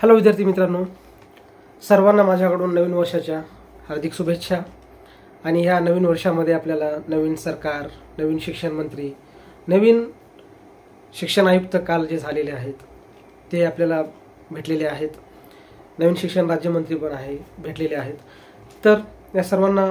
Hello विद्यार्थी मित्रांनो, सर्वांना माझ्याकडून नवीन वर्षाच्या हार्दिक शुभेच्छा। आणि ह्या नवीन वर्षामध्ये आपल्याला नवीन सरकार, नवीन शिक्षण मंत्री, नवीन शिक्षण आयुक्त काल जे झालेले आहेत ते आपल्याला भेटलेले आहेत। नवीन शिक्षण राज्यमंत्री पण भेटलेले आहेत। तर या सर्वांना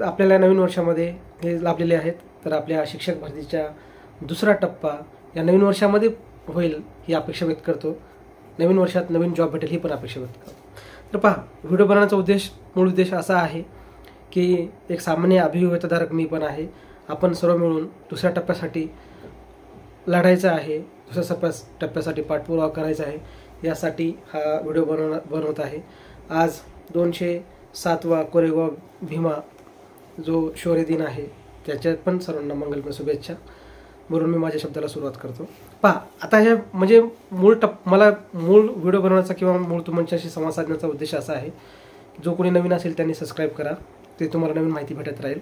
आपल्याला नवीन वर्षामध्ये हे लाभलेले आहेत। तर आपल्या शिक्षक भरतीचा दुसरा टप्पा या नवीन वर्षामध्ये होईल ही अपेक्षा व्यक्त करतो। नवीन वर्षात नवीन जॉब भेटेल ही पण अपेक्षा व्यक्त करतो। तर पहा, व्हिडिओ बनवण्याचा मूळ उद्देश असा आहे की एक सामान्य अभियोग्यताधारक मी पण आहे, आपण सर्व मिळून दुसऱ्या टप्प्यासाठी लढायचं आहे, दुसऱ्या टप्प्यासाठी पाठपुरावा करायचा आहे, यासाठी हा व्हिडिओ बनवत आहे। आज 207वा कोरेगाव भीमा जो शौर्य दिन आहे त्याच्यात पण सर्वांना मंगलमय शुभेच्छा म्हणून मी माझ्या शब्दाला सुरुवात करतो। पहा, आता हे म्हणजे मला मूळ व्हिडिओ बनवण्याचा किंवा मूळ तुमच्याशी संवाद साधण्याचा उद्देश असा आहे, जो कोणी नवीन असेल त्यांनी सबस्क्राईब करा, ते तुम्हाला नवीन माहिती भेटत राहील।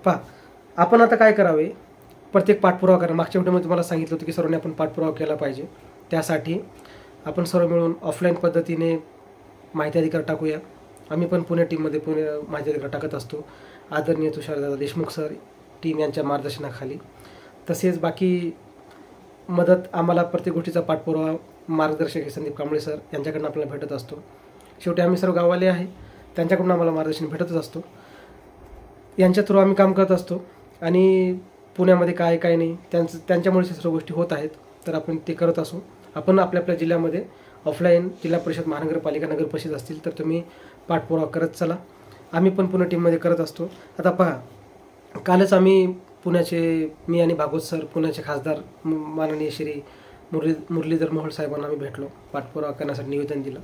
पहा, आपण आता काय करावे, प्रत्येक पाठपुरावा करा। मागच्या व्हिडिओमध्ये तुम्हाला सांगितलं होतं की सर्वांनी आपण पाठपुरावा केला पाहिजे। त्यासाठी आपण सर्व मिळून ऑफलाईन पद्धतीने माहिती अधिकार टाकूया। आम्ही पण पुणे टीममध्ये माहिती अधिकार टाकत असतो, आदरणीय तुषारदादा देशमुख सर टीम यांच्या मार्गदर्शनाखाली। तसेच बाकी मदत आम्हाला प्रत्येक गोष्टीचा पाठपुरावा मार्गदर्शक संदीप कांबळे सर यांच्याकडून आपल्याला भेटत असतो। शेवटी आम्ही सर्व गाववाले आहे, त्यांच्याकडून आम्हाला मार्गदर्शन भेटतच असतो, यांच्या थ्रू आम्ही काम करत असतो। आणि पुण्यामध्ये काय काय नाही त्यांच्यामुळे सर्व गोष्टी होत आहेत, तर आपण ते करत असू। आपण आपल्या जिल्ह्यामध्ये ऑफलाईन जिल्हा परिषद, महानगरपालिका, नगर परिषद असतील तर तुम्ही पाठपुरावा करत चला। आम्ही पण पुणे टीममध्ये करत असतो। आता पहा, कालच आम्ही पुण्याचे मी आणि भागवत सर, पुण्याचे खासदार माननीय श्री मुरलीधर मोहोळ साहेबांना आम्ही भेटलो, पाठपुरावा करण्यासाठी निवेदन दिलं,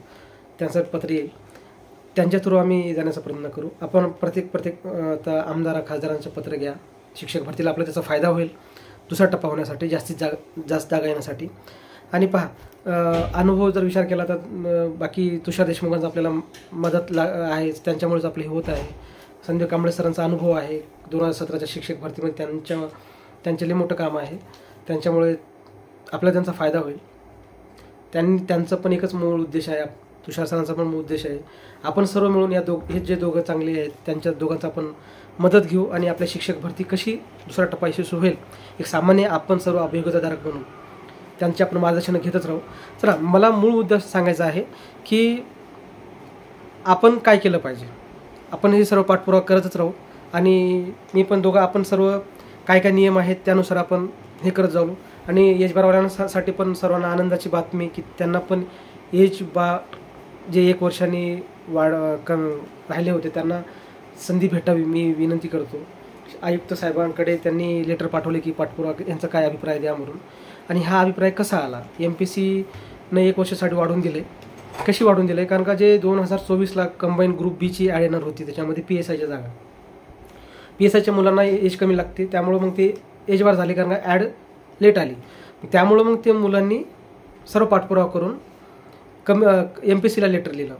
त्यांचं पत्र येईल, त्यांच्या थ्रू आम्ही जाण्याचा प्रयत्न करू। आपण प्रत्येक आता आमदार खासदारांचं पत्र घ्या, शिक्षक भरतीला आपला त्याचा फायदा होईल दुसरा टप्पा होण्यासाठी, जास्त जागा येण्यासाठी। आणि पहा, अनुभव जर विचार केला तर बाकी तुषार देशमुखांचा आपल्याला मदत आहे, त्यांच्यामुळेच आपले हे होत आहे। संदीप कांबळे सरांचा अनुभव आहे 2017च्या शिक्षक भरतीमध्ये, त्यांचे लई मोठं काम आहे, त्यांच्यामुळे आपल्याला त्यांचा फायदा होईल। त्यांचं पण एकच मूळ उद्देश आहे, तुषार सरांचा पण मूळ उद्देश आहे, आपण सर्व मिळून हे जे दोघं चांगले आहेत त्यांच्या दोघांचा आपण मदत घेऊ आणि आपल्या शिक्षक भरती कशी दुसरा टप्पा यशस्वी होईल, एक सामान्य आपण सर्व अभियोग्यताधारक बनू, त्यांचे आपण मार्गदर्शन घेतच राहू। चला, मला मूळ उद्देश सांगायचा आहे की आपण काय केलं पाहिजे। आपण हे सर्व पाठपुरावा करतच राहू आणि मी पण आपण सर्व काय काय नियम आहेत त्यानुसार आपण हे करत जाऊ। आणि एज बारवाल्यांसाठी पण सर्वांना आनंदाची बातमी की त्यांना पण एज बार जे 1 वर्षांनी राहिले होते त्यांना संधी भेटावी, मी विनंती करतो। आयुक्त साहेबांकडे त्यांनी लेटर पाठवले की पाठपुरावा यांचा काय अभिप्राय द्या म्हणून। आणि हा अभिप्राय कसा आला, MPSCनं 1 वर्षासाठी वाढवून दिले। कशी वाढवून दिले, कारण का जे 2024ला कंबाईन ग्रुप बीची ॲड येणार होती, त्याच्यामध्ये PSIच्या जागा, PSIच्या मुलांना एज कमी लागते, त्यामुळं मग ते एज बार झाले, कारण का ॲड लेट आली, त्यामुळं मग ते मुलांनी सर्व पाठपुरावा करून MPSCला लेटर लिहिलं,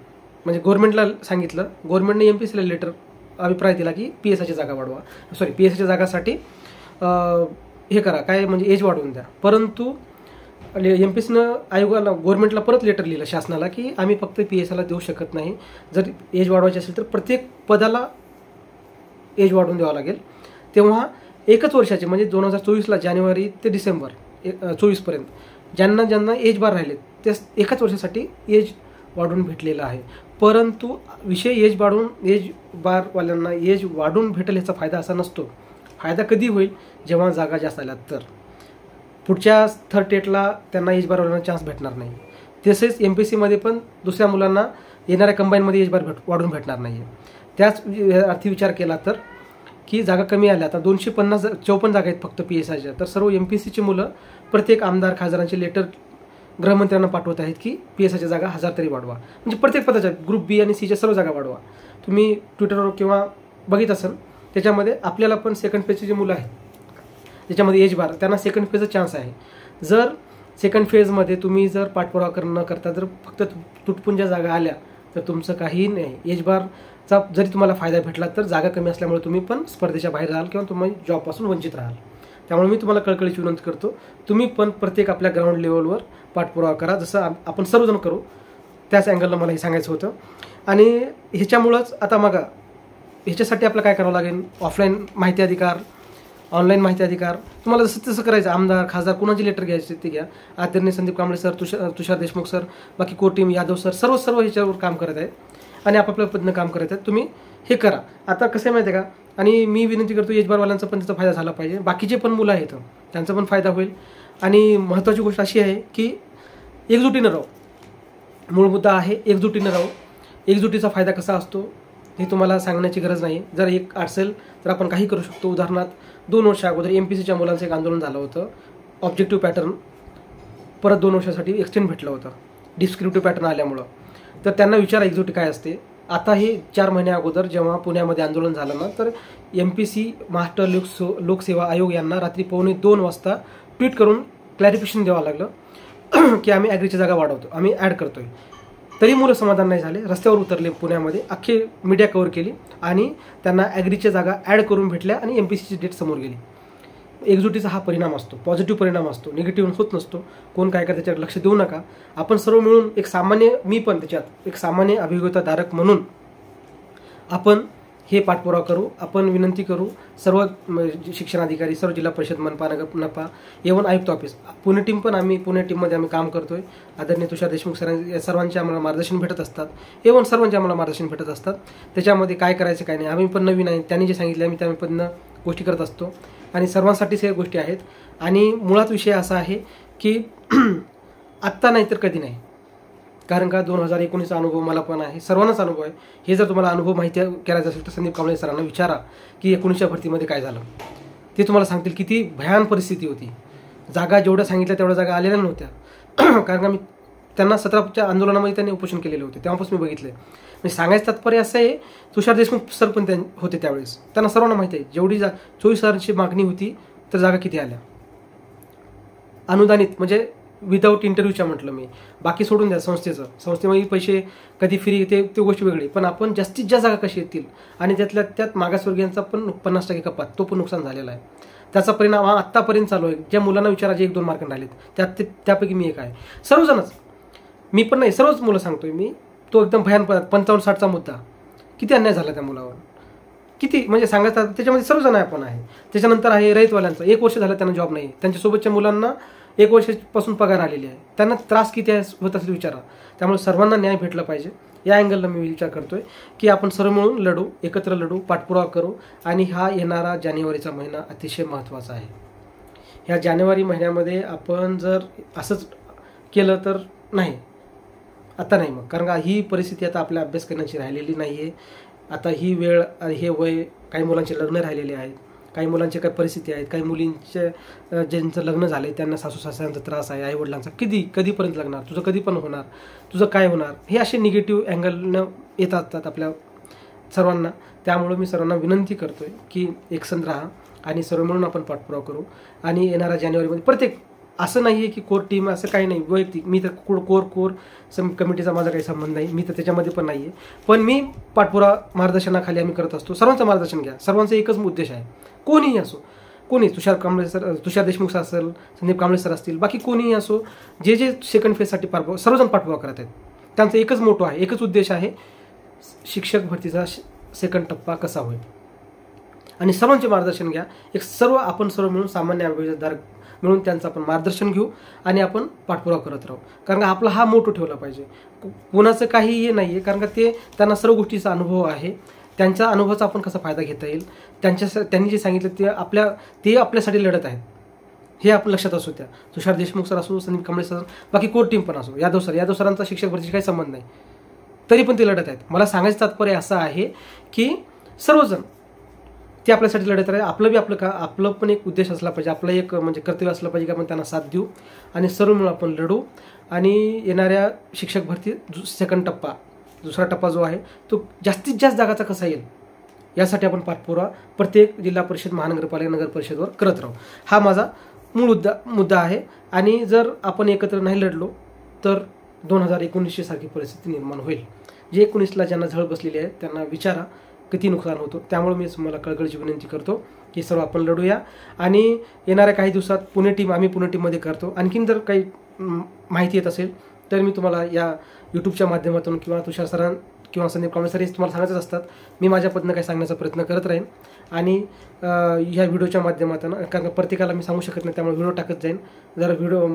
म्हणजे गव्हर्नमेंटला सांगितलं, गव्हर्नमेंटने MPSCला लेटर अभिप्राय दिला की PSIच्या जागा वाढवा, PSIच्या जागासाठी हे करा, काय म्हणजे एज वाढवून द्या। परंतु MPSCनं आयोगाला, गव्हर्नमेंटला परत लेटर लिहिलं शासनाला की आम्ही फक्त PSIला देऊ शकत नाही, जर एज वाढवायची असेल तर प्रत्येक पदाला एज वाढवून द्यावं लागेल। तेव्हा 1 वर्षाचे म्हणजे 2024ला जानेवारी ते डिसेंबर 24पर्यंत ज्यांना एज बार राहिले ते 1 वर्षासाठी एज वाढून भेटलेला आहे। परंतु विषय एज बारवाल्यांना एज वाढून भेटेल याचा फायदा असा नसतो। फायदा कधी होईल, जेव्हा जागा जास्त आल्या तर। पुढच्या थर्ड टेटला त्यांना एज बारवाल्यांना चान्स भेटणार नाही। तसेच MPSCमध्ये पण दुसऱ्या मुलांना येणाऱ्या कंबाईनमध्ये एज बार वाढून भेटणार नाही आहे। त्याच अर्थी विचार केला तर की जागा कमी आल्या, आता 254 जागा आहेत फक्त PSIच्या, तर सर्व MPSCची मुलं प्रत्येक आमदार खासदारांचे लेटर गृहमंत्र्यांना पाठवत आहेत की PSIच्या जागा 1000 तरी वाढवा, म्हणजे प्रत्येक पदाच्या ग्रुप B आणि Cच्या सर्व जागा वाढवा। तुम्ही ट्विटरवर किंवा बघित असाल, त्याच्यामध्ये आपल्याला पण सेकंड फेजची जी मुलं आहेत ज्याच्यामध्ये एज बार, त्यांना सेकंड फेजचा चान्स आहे। जर सेकंड फेजमध्ये तुम्ही जर पाठपुरावा न करता जर फक्त तुटपुंज्या जागा आल्या तर तुमचं काही नाही, एज बारचा जरी तुम्हाला फायदा भेटला तर जागा कमी असल्यामुळे तुम्ही पण स्पर्धेच्या बाहेर राहाल किंवा तुम्ही जॉबपासून वंचित राहाल। त्यामुळे मी तुम्हाला कळकळीची विनंती करतो, तुम्ही पण प्रत्येक आपल्या ग्राउंड लेवलवर पाठपुरावा करा, जसं आपण सर्वजण करू। त्याच अँगलनं मला हे सांगायचं होतं. आणि ह्याच्यामुळंच आता मग ह्याच्यासाठी आपलं काय करावं लागेल, ऑफलाईन माहिती अधिकार, ऑनलाईन माहिती अधिकार, तुम्हाला जसं तसं करायचं. आमदार खासदार कुणाची लेटर घ्यायची ते घ्या. आदरणीय संदीप कांबळे सर, तुषार देशमुख सर, बाकी कोर टीम, यादव सर, सर्व ह्याच्यावर काम करत आहेत आणि आपापल्या पद्धतीनं काम करत आहेत. तुम्ही हे करा. आता कसं आहे माहिती आहे का, आणि मी विनंती करतो एजबारवाल्यांचा पण त्याचा फायदा झाला पाहिजे, बाकीचे पण मुलं आहेत त्यांचा पण फायदा होईल. आणि महत्त्वाची गोष्ट अशी आहे की एकजुटीनं राहू. मूळ मुद्दा आहे एकजुटीनं राहू. एकजुटीचा फायदा कसा असतो हे तुम्हाला सांगण्याची गरज नाही. जर एक असेल तर आपण काही करू शकतो. उदाहरणार्थ 2 वर्षा अगोदर MPSCच्या मुलांचं एक आंदोलन झालं होतं. ऑब्जेक्टिव्ह पॅटर्न परत 2 वर्षासाठी एक्सटेंड भेटलं होतं डिस्क्रिप्टिव्ह पॅटर्न आल्यामुळं. तर त्यांना विचारा एकजुटी काय असते. आता हे 4 महिन्या अगोदर जेव्हा पुण्यामध्ये आंदोलन झालं ना, तर MPSC महाराष्ट्र लोकसेवा आयोग यांना रात्री 1:15 वाजता ट्विट करून क्लॅरिफिकेशन द्यावं लागलं की आम्ही ॲग्रीच्या जागा वाढवतो, आम्ही ॲड करतोय. तरी मुलं समाधान नाही झाले, रस्त्यावर उतरले पुण्यामध्ये, अख्खी मीडिया कव्हर केली आणि त्यांना ॲग्रीच्या जागा ॲड करून भेटल्या आणि MPSCची डेट समोर गेली. एकजुटीचा हा परिणाम असतो, पॉझिटिव्ह परिणाम असतो, निगेटिव्ह होत नसतो. कोण काय करतं त्याच्यावर लक्ष देऊ नका. आपण सर्व मिळून एक सामान्य, मी पण त्याच्यात एक सामान्य अभियोगिताधारक म्हणून आपण हे पाठपुरावा करू. आपण विनंती करू सर्व शिक्षणाधिकारी, सर्व जिल्हा परिषद, मनपा, नपा, एवन आयुक्त ऑफिस, पुणे टीम पण पुणे टीममध्ये आम्ही काम करतोय. आदरणीय तुषार देशमुख सर्वांचे आम्हाला मार्गदर्शन भेटत असतात. एवन सर्वांचे आम्हाला मार्गदर्शन भेटत असतात. त्याच्यामध्ये काय करायचं काय नाही आम्ही पण नवीन आहे, त्यांनी जे सांगितले आम्ही त्या पद्धतीनं गोष्टी करत असतो आणि सर्वांसाठीच हे गोष्टी आहेत. आणि मुळात विषय असा आहे की आत्ता नाही तर कधी नाही. कारण का 2019चा अनुभव मला पण आहे, सर्वांनाच अनुभव आहे. हे जर तुम्हाला अनुभव माहिती करायचा असेल तर संदीप कांबळे सरांना विचारा की 19च्या भरतीमध्ये काय झालं. ते तुम्हाला सांगतील किती भयान परिस्थिती होती. जागा जेवढ्या सांगितल्या तेवढ्या जागा आलेल्या नव्हत्या. कारण का मी त्यांना 17च्या आंदोलनामध्ये त्यांनी उपोषण केलेले होते, तेव्हापासून मी बघितलं. म्हणजे सांगायचं तात्पर्य असं आहे, तुषार देशमुख सर पण होते त्यावेळेस, त्यांना सर्वांना माहिती आहे जेवढी 24,000ची मागणी होती तर जागा किती आल्या अनुदानित, म्हणजे विदाऊट इंटरव्ह्यूच्या म्हटलं मी. बाकी सोडून द्या संस्थेमध्ये पैसे कधी फ्री ते गोष्टी वेगळी, पण आपण जास्तीत जास्त जागा कशी येतील आणि त्यात मागासवर्गीयांचा पण 50% कपात, तो पण नुकसान झालेला आहे. त्याचा परिणाम हा आत्तापर्यंत चालू आहे. ज्या मुलांना विचारा जे 1-2 मार्क राहिलेत त्यापैकी मी एक आहे. सर्वजणच, मी पण नाही, सर्वच मुलं सांगतोय मी. तो एकदम भयान 55-60चा मुद्दा, किती अन्याय झाला त्या मुलावर, किती म्हणजे सांगायचं. त्याच्यामध्ये सर्वजण आपण आहे. त्याच्यानंतर आहे रहितवाल्यांचं, 1 वर्ष झालं त्यांना जॉब नाही, त्यांच्यासोबतच्या मुलांना 1 वर्षापासून पगार आलेली आहे, त्यांना त्रास किती होत असेल विचारा. त्यामुळे सर्वांना न्याय भेटला पाहिजे या अँगलला मी विचार करतोय की आपण सर्व मिळून लढू, एकत्र लढू, पाठपुरावा करू. आणि हा येणारा जानेवारीचा महिना अतिशय महत्त्वाचा आहे. ह्या जानेवारी महिन्यामध्ये आपण जर असंच केलं तर नाही, आता नाही मग, कारण का ही परिस्थिती आता आपल्या अभ्यास करण्याची राहिलेली नाही आहे. आता ही वेळ, हे वय, काही मुलांचे लग्न राहिलेले आहेत, काही मुलांच्या काही परिस्थिती आहेत, काही मुलींचे ज्यांचं लग्न झालं त्यांना सासू सासऱ्यांचा त्रास आहे, आईवडिलांचा, कधीपर्यंत लग्नार, तुझं कधी पण होणार, तुझं काय होणार, हे असे निगेटिव्ह अँगलनं येत असतात आपल्या सर्वांना. त्यामुळं मी सर्वांना विनंती करतोय की एकसंध राहा आणि सर्व मिळून आपण पाठपुरावा करू. आणि येणाऱ्या जानेवारीमध्ये प्रत्येक, असं नाही आहे की कोर टीम, असं काही नाही, वैयक्तिक मी तर कोर कमिटीचा माझा काही संबंध नाही, मी तर त्याच्यामध्ये पण नाही आहे. पण मी पाठपुरावा मार्गदर्शनाखाली आम्ही करत असतो. सर्वांचं मार्गदर्शन घ्या. सर्वांचा एकच उद्देश आहे, कोणीही असो, कोणी तुषार देशमुख सर असेल, संदीप कांबळे सर असतील, बाकी कोणीही असो, जे सेकंड फेजसाठी सर्वजण पाठपुरावा करत आहेत, त्यांचा एकच मोठो आहे, एकच उद्देश आहे, शिक्षक भरतीचा सेकंड टप्पा कसा होईल. आणि सर्वांचे मार्गदर्शन घ्या. आपण सर्व मिळून सामान्य अभियोजकधारक मिळून त्यांचं आपण मार्गदर्शन घेऊ आणि आपण पाठपुरावा करत राहू. कारण का आपला हा मोठो ठेवला पाहिजे. कोणाचं काही हे नाही आहे, कारण का त्यांना सर्व गोष्टीचा अनुभव आहे. त्यांच्या अनुभवाचा आपण कसा फायदा घेता येईल, त्यांनी जे सांगितलं ते आपल्यासाठी लढत आहेत, हे आपल्या लक्षात असू द्या. तुषार देशमुख सर असो, संदीप कांबळे सर, बाकी कोर टीम पण असो, यादव सरांचा शिक्षक भरतीशी काही संबंध नाही, तरी पण ते लढत आहेत. मला सांगायचं तात्पर्य असं आहे की सर्वजण ते आपल्यासाठी लढत आहे. आपलं पण एक उद्देश असला पाहिजे, आपलं एक म्हणजे कर्तव्य असलं पाहिजे की आपण त्यांना साथ देऊ आणि सर्व मिळून आपण लढू. आणि येणाऱ्या शिक्षक भरती सेकंड टप्पा, दुसरा टप्पा जो आहे तो जास्तीत जास्त जागाचा कसा येईल यासाठी आपण पाठपुरावा प्रत्येक जिल्हा परिषद, महानगरपालिका, नगर परिषदवर करत राहू. हा माझा मूळ मुद्दा आहे. आणि जर आपण एकत्र नाही लढलो तर 2019 सारखी परिस्थिती निर्माण होईल. जे 19ला ज्यांना झळ बसलेली आहे त्यांना विचारा किती नुकसान होतं. त्यामुळे मी तुम्हाला कळकळीची विनंती करतो की सर्व आपण लढूया. आणि येणाऱ्या काही दिवसात आम्ही पुणे टीममध्ये करतो. आणखीन जर काही माहिती येत असेल तर मी तुम्हाला या यूट्यूबच्या माध्यमातून किंवा तुषार सरां किंवा संदीप कांबळे सर हे तुम्हाला सांगायचंच असतात. मी माझ्या पद्धतीनं काही सांगण्याचा प्रयत्न करत राहीन आणि ह्या व्हिडिओच्या माध्यमातून, कारण प्रत्येकाला मी सांगू शकत नाही, त्यामुळे व्हिडिओ टाकत जाईन. जर व्हिडिओ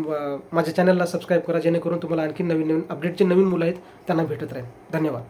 माझ्या चॅनलला सबस्क्राईब करा, जेणेकरून तुम्हाला आणखी नवीन अपडेटचे नवीन मुलं आहेत त्यांना भेटत राहील. धन्यवाद.